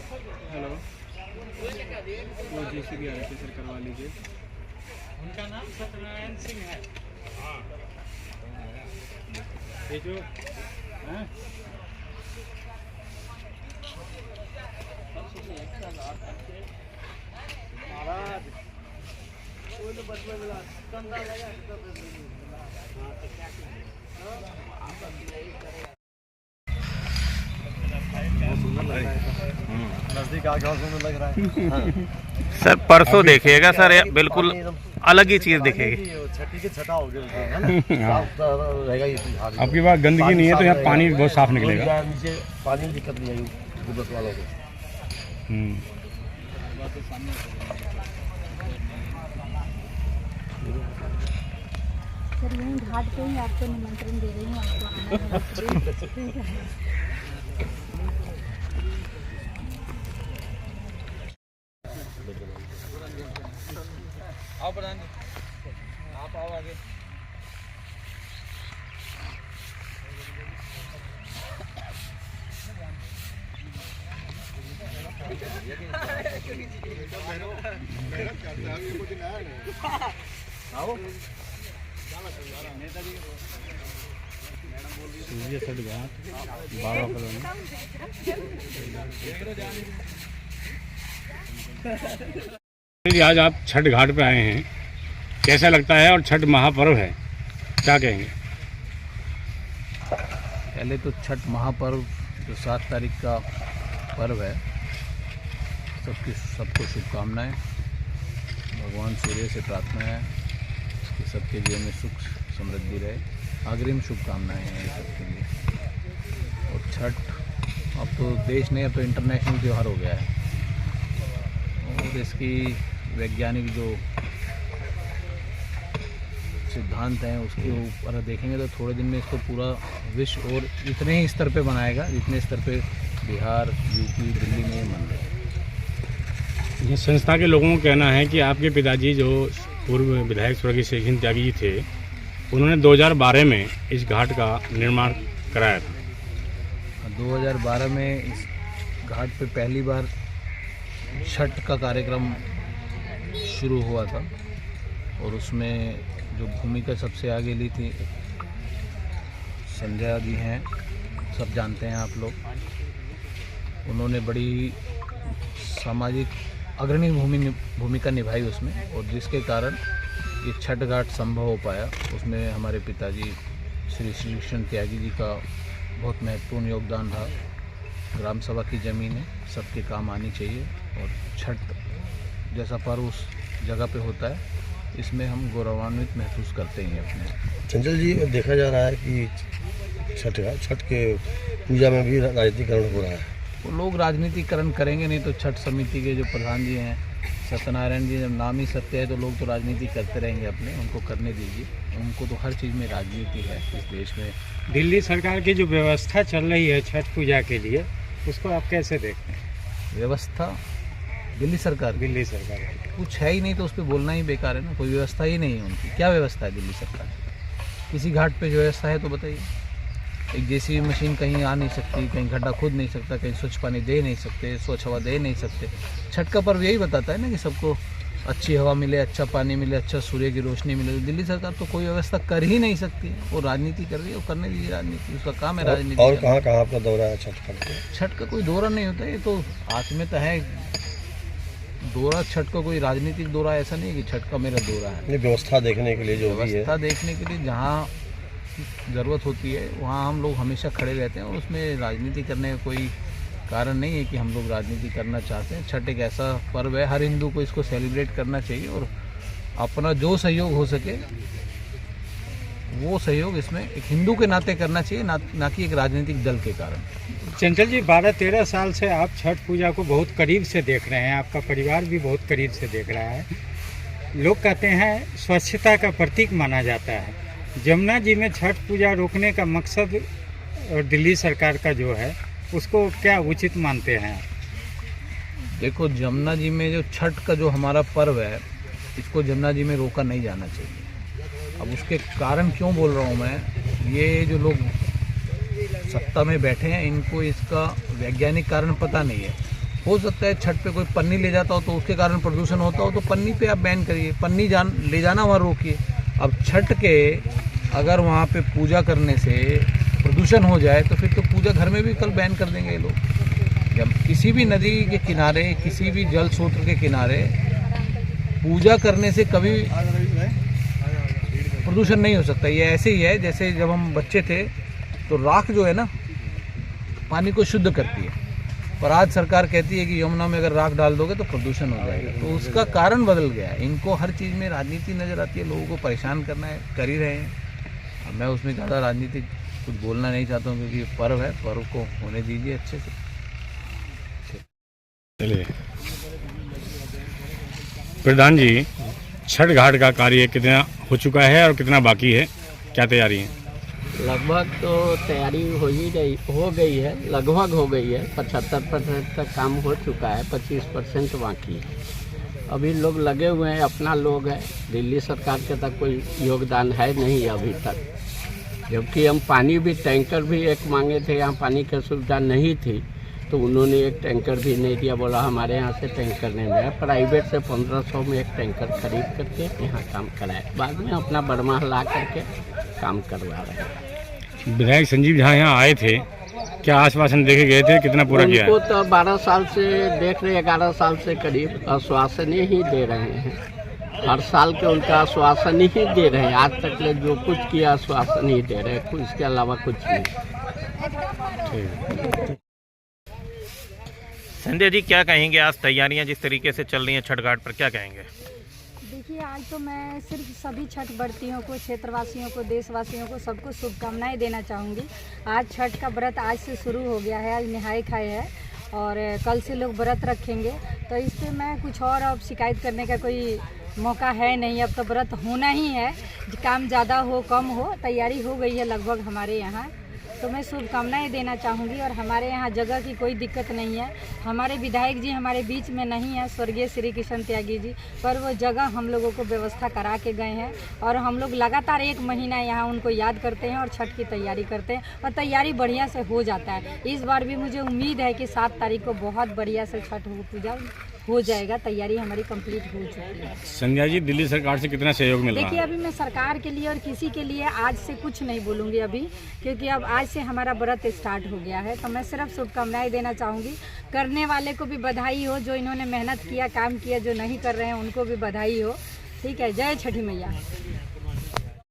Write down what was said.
Hello, वो JCB आ रहे थे सर, करवा लीजिए। उनका नाम सत्यनारायण सिंह है। हाँ, ये जो है महाराज वो तो बचपन मिला कंधा लगा तो क्या नजदीक आ गया सुंदर लग रहा है। सर परसों देखिएगा सर, बिल्कुल अलग ही चीज दिखेगी। छठी की छठा हो गया रहेगा ये। आपकी बात गंदगी नहीं है तो यहाँ पानी बहुत साफ निकलेगा। नीचे पानी की दिक्कत नहीं आई गुजरात वालों को। सर यहीं घाट पे ही आपको निमंत्रण दे रही हूँ, आपको आना है। आओ प्रधान जी, आप आओ आगे। आओ सूर्य छठ घाट बाबा कॉलोनी। आज आप छठ घाट पे आए हैं, कैसा लगता है? और छठ महापर्व है, क्या कहेंगे? पहले तो छठ महापर्व जो 7 तारीख का पर्व है, सबको शुभकामनाएं। भगवान सूर्य से प्रार्थना है कि सबके जीवन में सुख समृद्धि रहे। अग्रिम शुभकामनाएं हैं सबके लिए। और छठ अब तो देश नहीं, अब तो इंटरनेशनल त्यौहार हो गया है। और इसकी वैज्ञानिक जो सिद्धांत हैं उसके ऊपर देखेंगे तो थोड़े दिन में इसको पूरा विश्व और इतने ही स्तर पे बनाएगा जितने स्तर पे बिहार, यूपी, दिल्ली में मन रहे। ये संस्था के लोगों का कहना है कि आपके पिताजी जो पूर्व विधायक स्वर्गीय शेखिन त्यागी जी थे, उन्होंने 2012 में इस घाट का निर्माण कराया था। 2012 में इस घाट पे पहली बार छठ का कार्यक्रम शुरू हुआ था और उसमें जो भूमिका सबसे आगे ली थी संध्या जी हैं, सब जानते हैं आप लोग। उन्होंने बड़ी सामाजिक अग्रणी भूमिका निभाई उसमें, और जिसके कारण ये छठ घाट संभव हो पाया। उसमें हमारे पिताजी श्री कृष्ण त्यागी जी का बहुत महत्वपूर्ण योगदान रहा। ग्राम सभा की ज़मीन है, सबके काम आनी चाहिए, और छठ जैसा पर्व उस जगह पे होता है, इसमें हम गौरवान्वित महसूस करते हैं अपने। चंचल जी, देखा जा रहा है कि छठ के पूजा में भी राजनीतिकरण हो रहा है। वो लोग राजनीतिकरण करेंगे नहीं तो छठ समिति के जो प्रधान जी हैं सत्यनारायण जी, जब नाम ही सत्य है तो लोग तो राजनीति करते रहेंगे अपने, उनको करने दीजिए। उनको तो हर चीज़ में राजनीति है इस देश में। दिल्ली सरकार की जो व्यवस्था चल रही है छठ पूजा के लिए, उसको आप कैसे देखते हैं? व्यवस्था दिल्ली सरकार कुछ है ही नहीं तो उस पर बोलना ही बेकार है ना। कोई व्यवस्था ही नहीं है उनकी। क्या व्यवस्था है दिल्ली सरकार की? किसी घाट पे जो व्यवस्था है तो बताइए। एक जेसीबी मशीन कहीं आ नहीं सकती, कहीं गड्ढा खोद नहीं सकता, कहीं स्वच्छ पानी दे नहीं सकते, स्वच्छ हवा दे नहीं सकते। छठ का पर्व यही बताता है ना कि सबको अच्छी हवा मिले, अच्छा पानी मिले, अच्छा सूर्य की रोशनी मिले। तो दिल्ली सरकार तो कोई व्यवस्था कर ही नहीं सकती है। वो राजनीति कर रही है, वो करने दीजिए राजनीति, उसका काम है राजनीति। और कहाँ कहाँ आपका दौरा है छठ का? छठ का कोई दौरा नहीं होता, ये तो आत्मीयता है। दौरा छठ का कोई राजनीतिक दौरा ऐसा नहीं है कि छठ का मेरा दौरा है। व्यवस्था देखने के लिए जो भी है, व्यवस्था देखने के लिए जहाँ ज़रूरत होती है वहाँ हम लोग हमेशा खड़े रहते हैं, और उसमें राजनीति करने का कोई कारण नहीं है कि हम लोग राजनीति करना चाहते हैं। छठ एक ऐसा पर्व है, हर हिंदू को इसको सेलिब्रेट करना चाहिए, और अपना जो सहयोग हो सके वो सहयोग इसमें एक हिंदू के नाते करना चाहिए, ना कि एक राजनीतिक दल के कारण। चंचल जी, 12-13 साल से आप छठ पूजा को बहुत करीब से देख रहे हैं, आपका परिवार भी बहुत करीब से देख रहा है। लोग कहते हैं स्वच्छता का प्रतीक माना जाता है। जमुना जी में छठ पूजा रोकने का मकसद और दिल्ली सरकार का जो है उसको क्या उचित मानते हैं? देखो, जमुना जी में जो छठ का जो हमारा पर्व है, इसको जमुना जी में रोका नहीं जाना चाहिए। अब उसके कारण क्यों बोल रहा हूँ मैं, ये जो लोग सत्ता में बैठे हैं इनको इसका वैज्ञानिक कारण पता नहीं है। हो सकता है छठ पे कोई पन्नी ले जाता हो तो उसके कारण प्रदूषण होता हो, तो पन्नी पे आप बैन करिए, पन्नी ले जाना वहाँ रोकिए। अब छठ के अगर वहाँ पे पूजा करने से प्रदूषण हो जाए तो फिर तो पूजा घर में भी कल बैन कर देंगे ये लोग। जब किसी भी नदी के किनारे, किसी भी जल स्रोत के किनारे पूजा करने से कभी प्रदूषण नहीं हो सकता। ये ऐसे ही है जैसे जब हम बच्चे थे तो राख जो है ना पानी को शुद्ध करती है, पर आज सरकार कहती है कि यमुना में अगर राख डाल दोगे तो प्रदूषण हो जाएगा। तो उसका कारण बदल गया है। इनको हर चीज़ में राजनीति नज़र आती है, लोगों को परेशान करना है, कर ही रहे हैं। अब मैं उसमें ज़्यादा राजनीति कुछ बोलना नहीं चाहता हूँ क्योंकि ये पर्व है, पर्व को होने दीजिए अच्छे से। चलिए प्रधान जी, छठ घाट का कार्य कितना हो चुका है और कितना बाकी है, क्या तैयारी है? लगभग तो तैयारी हो गई है, लगभग हो गई है। 75% तक काम हो चुका है, 25% बाकी है। अभी लोग लगे हुए हैं, अपना लोग है, दिल्ली सरकार के तक कोई योगदान है नहीं अभी तक। जबकि हम पानी भी, टैंकर भी एक मांगे थे, यहाँ पानी की सुविधा नहीं थी तो उन्होंने एक टैंकर भी नहीं दिया, बोला हमारे यहाँ से टैंकर नहीं मिला। प्राइवेट से 1500 में एक टैंकर खरीद करके यहाँ काम कराया, बाद में अपना बर्मा ला करके काम करवा रहे हैं। विधायक संजीव झा यहाँ आए थे, क्या आश्वासन देके गए थे, कितना पूरा किया है? उनको तो 12 साल से देख रहे, 11 साल से करीब आश्वासन ही दे रहे हैं। हर साल के उनका आश्वासन ही दे रहे हैं, आज तक ले जो कुछ किया आश्वासन ही दे रहे हैं, इसके अलावा कुछ नहीं। संजय जी, क्या कहेंगे? आज तैयारियां जिस तरीके से चल रही हैं छठ घाट पर, क्या कहेंगे? देखिए, आज तो मैं सिर्फ सभी छठ व्रतियों को, क्षेत्रवासियों को, देशवासियों को, सबको शुभकामनाएं देना चाहूँगी। आज छठ का व्रत आज से शुरू हो गया है, आज नहाए खाए है और कल से लोग व्रत रखेंगे। तो इस पर मैं कुछ और अब शिकायत करने का कोई मौका है नहीं। अब तो व्रत होना ही है, काम ज़्यादा हो कम हो, तैयारी हो गई है लगभग हमारे यहाँ। तो मैं शुभकामनाएं देना चाहूँगी और हमारे यहाँ जगह की कोई दिक्कत नहीं है। हमारे विधायक जी हमारे बीच में नहीं है, स्वर्गीय श्री कृष्ण त्यागी जी, पर वो जगह हम लोगों को व्यवस्था करा के गए हैं और हम लोग लगातार 1 महीना यहाँ उनको याद करते हैं और छठ की तैयारी करते हैं और तैयारी बढ़िया से हो जाता है। इस बार भी मुझे उम्मीद है कि 7 तारीख को बहुत बढ़िया से छठ पूजा हो जाएगा। तैयारी हमारी कंप्लीट हो चुकी है। संजय जी, दिल्ली सरकार से कितना सहयोग मिल रहा है? देखिए, अभी मैं सरकार के लिए और किसी के लिए आज से कुछ नहीं बोलूँगी अभी, क्योंकि अब आज से हमारा व्रत स्टार्ट हो गया है। तो मैं सिर्फ शुभकामनाएं देना चाहूँगी। करने वाले को भी बधाई हो, जो इन्होंने मेहनत किया, काम किया, जो नहीं कर रहे हैं उनको भी बधाई हो। ठीक है, जय छठी मैया।